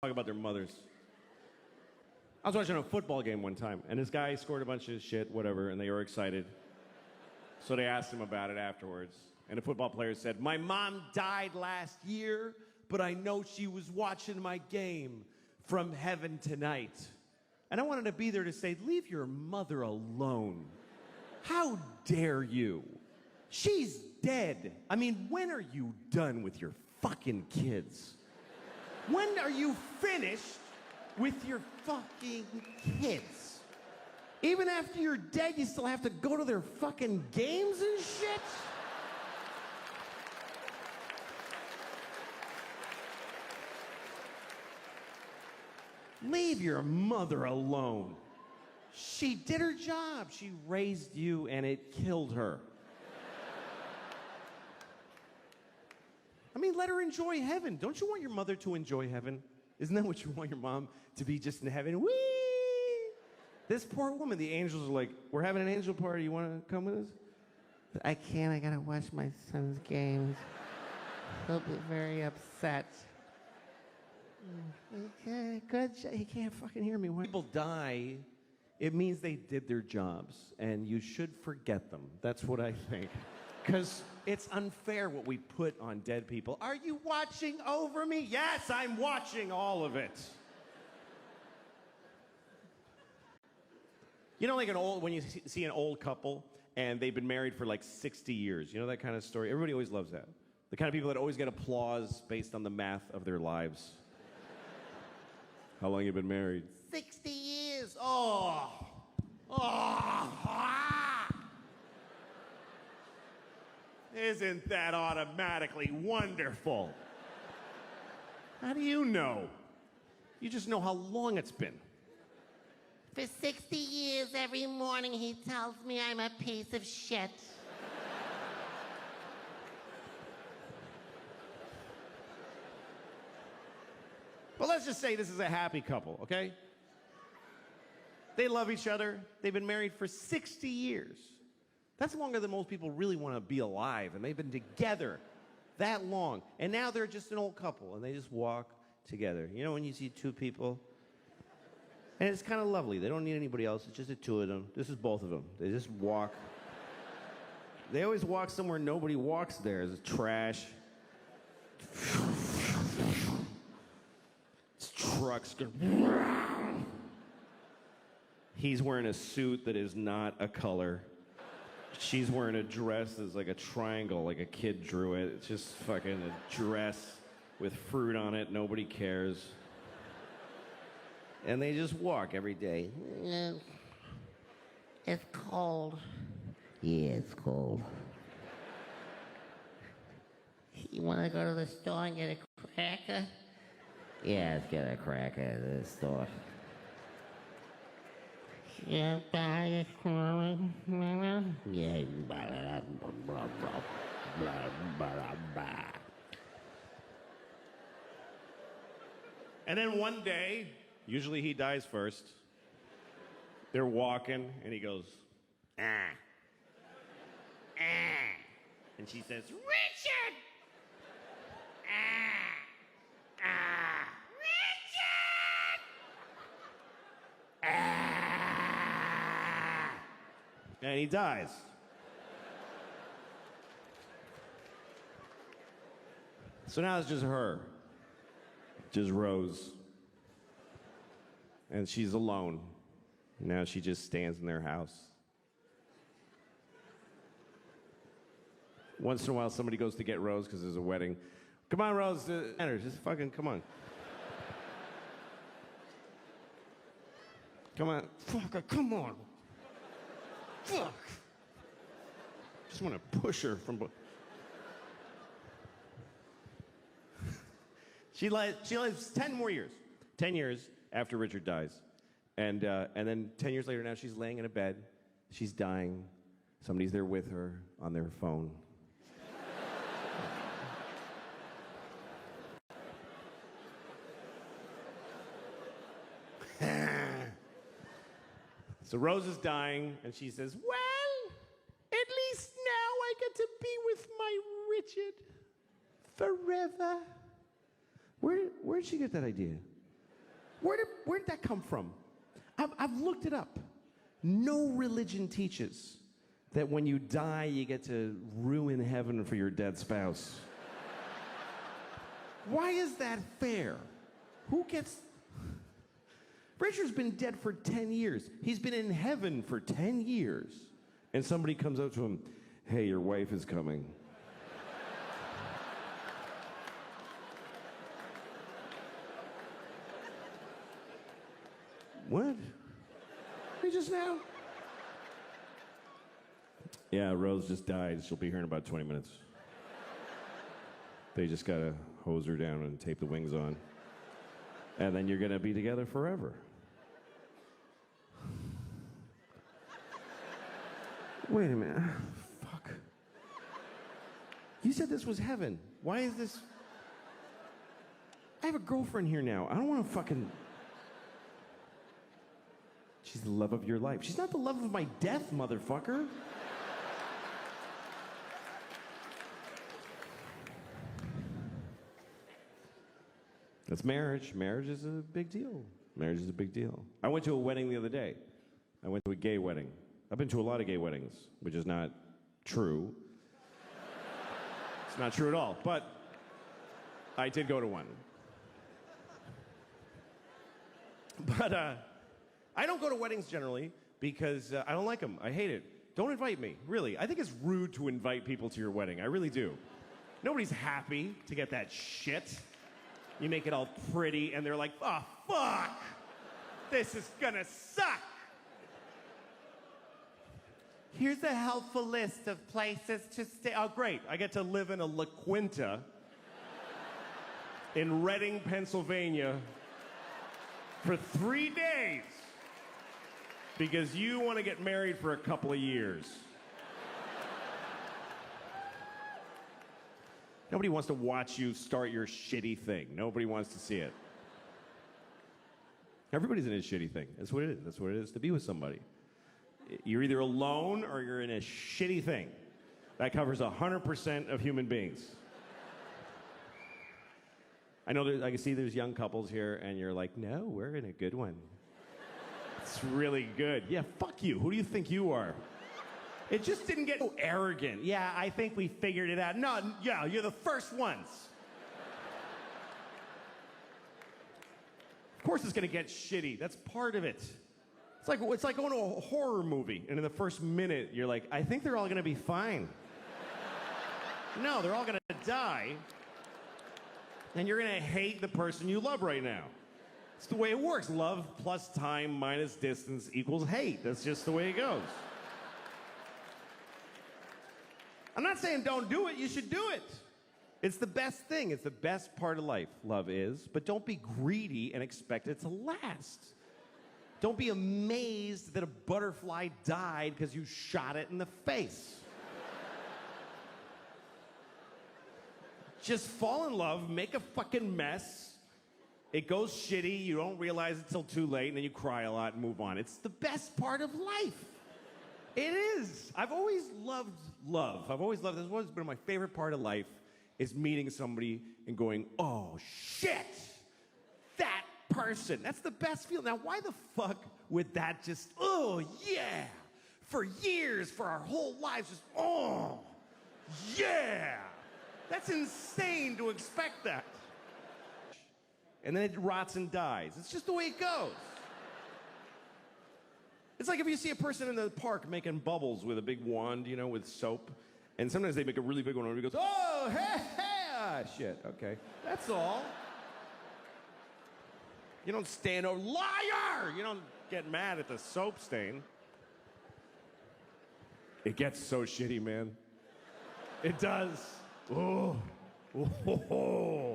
Talk about their mothers. I was watching a football game one time, and this guy scored a bunch of shit, whatever, and they were excited. So they asked him about it afterwards. And the football player said, "My mom died last year, but I know she was watching my game from heaven tonight." And I wanted to be there to say, "Leave your mother alone. How dare you? She's dead. I mean, when are you done with your fucking kids? When are you finished with your fucking kids? Even after you're dead, you still have to go to their fucking games and shit?" Leave your mother alone. She did her job. She raised you and it killed her. I mean, let her enjoy heaven. Don't you want your mother to enjoy heaven? Isn't that what you want your mom to be, just in heaven? Whee! This poor woman, the angels are like, "We're having an angel party. You want to come with us?" "I can't. I got to watch my son's games. He'll be very upset." Okay, good. He can't fucking hear me. When people die, it means they did their jobs, and you should forget them. That's what I think. Because it's unfair what we put on dead people. "Are you watching over me?" Yes, I'm watching all of it. You know, like when you see an old couple and they've been married for like 60 years. You know that kind of story? Everybody always loves that. The kind of people that always get applause based on the math of their lives. How long you been married? 60 years. Oh. Isn't that automatically wonderful? How do you know? You just know how long it's been. For 60 years, every morning he tells me I'm a piece of shit. But let's just say this is a happy couple, okay? They love each other. They've been married for 60 years. That's longer than most people really want to be alive, and they've been together that long. And now they're just an old couple, and they just walk together. You know when you see two people? And it's kind of lovely. They don't need anybody else. It's just the two of them. This is both of them. They just walk. They always walk somewhere nobody walks there. It's trash. It's trucks. He's wearing a suit that is not a color. She's wearing a dress that's like a triangle, like a kid drew it. It's just fucking a dress with fruit on it. Nobody cares. And they just walk every day. It's cold. Yeah, it's cold. You want to go to the store and get a cracker? Yeah, let's get a cracker at the store. Yeah, buy a cracker. Yeah, And then one day, usually he dies first. They're walking, and he goes, "Ah. Ah." And she says, "Richard! Ah. Ah. Richard! Ah." And he dies. So now it's just her. Just Rose. And she's alone. Now she just stands in their house. Once in a while, somebody goes to get Rose because there's a wedding. "Come on, Rose. Just fucking come on. Come on. Fuck, come on. Fuck. Just want to push her from... She lives 10 more years. 10 years after Richard dies. And then 10 years later now she's laying in a bed. She's dying. Somebody's there with her on their phone. So Rose is dying and she says, "Well, at least now I get to be with my Richard forever." Where'd she get that idea? Where did that come from? I've looked it up. No religion teaches that when you die, you get to ruin heaven for your dead spouse. Why is that fair? Who gets... Richard's been dead for 10 years. He's been in heaven for 10 years. And somebody comes up to him, hey, your wife is coming. What? Hey, just now? Yeah, Rose just died. She'll be here in about 20 minutes. They just gotta hose her down and tape the wings on. And then you're gonna be together forever. Wait a minute. Fuck. You said this was heaven. Why is this... I have a girlfriend here now. I don't want to fucking... She's the love of your life. She's not the love of my death, motherfucker. That's marriage. Marriage is a big deal. Marriage is a big deal. I went to a wedding the other day. I went to a gay wedding. I've been to a lot of gay weddings, which is not true. It's not true at all, but I did go to one. But I don't go to weddings generally because I don't like them. I hate it. Don't invite me, really. I think it's rude to invite people to your wedding. I really do. Nobody's happy to get that shit. You make it all pretty, and they're like, oh, fuck! This is gonna suck! Here's a helpful list of places to stay. Oh, great. I get to live in a La Quinta in Reading, Pennsylvania for 3 days because you want to get married for a couple of years. Nobody wants to watch you start your shitty thing. Nobody wants to see it. Everybody's in a shitty thing. That's what it is. That's what it is to be with somebody. You're either alone or you're in a shitty thing. That covers 100% of human beings. I know I can see there's young couples here and you're like, no, we're in a good one. It's really good. Yeah, fuck you. Who do you think you are? It just didn't get so arrogant. Yeah, I think we figured it out. No, yeah, you're the first ones. Of course it's gonna get shitty. That's part of it. It's like going to a horror movie, and in the first minute, you're like, I think they're all gonna be fine. No, they're all gonna die, and you're gonna hate the person you love right now. It's the way it works. Love plus time minus distance equals hate. That's just the way it goes. I'm not saying don't do it. You should do it. It's the best thing. It's the best part of life, love is. But don't be greedy and expect it to last. Don't be amazed that a butterfly died because you shot it in the face. Just fall in love, make a fucking mess. It goes shitty, you don't realize it till too late, and then you cry a lot and move on. It's the best part of life. It is. I've always loved love. This has always been my favorite part of life, is meeting somebody and going, oh, shit, that person. That's the best feeling. Now, why the fuck would that just, oh, yeah, for years, for our whole lives, just, oh, yeah. That's insane to expect that. And then it rots and dies. It's just the way it goes. It's like if you see a person in the park making bubbles with a big wand, you know, with soap. And sometimes they make a really big one and he goes, oh, hey, hey, ah, shit, okay. That's all. You don't stand over, liar! You don't get mad at the soap stain. It gets so shitty, man. It does. Oh. Oh.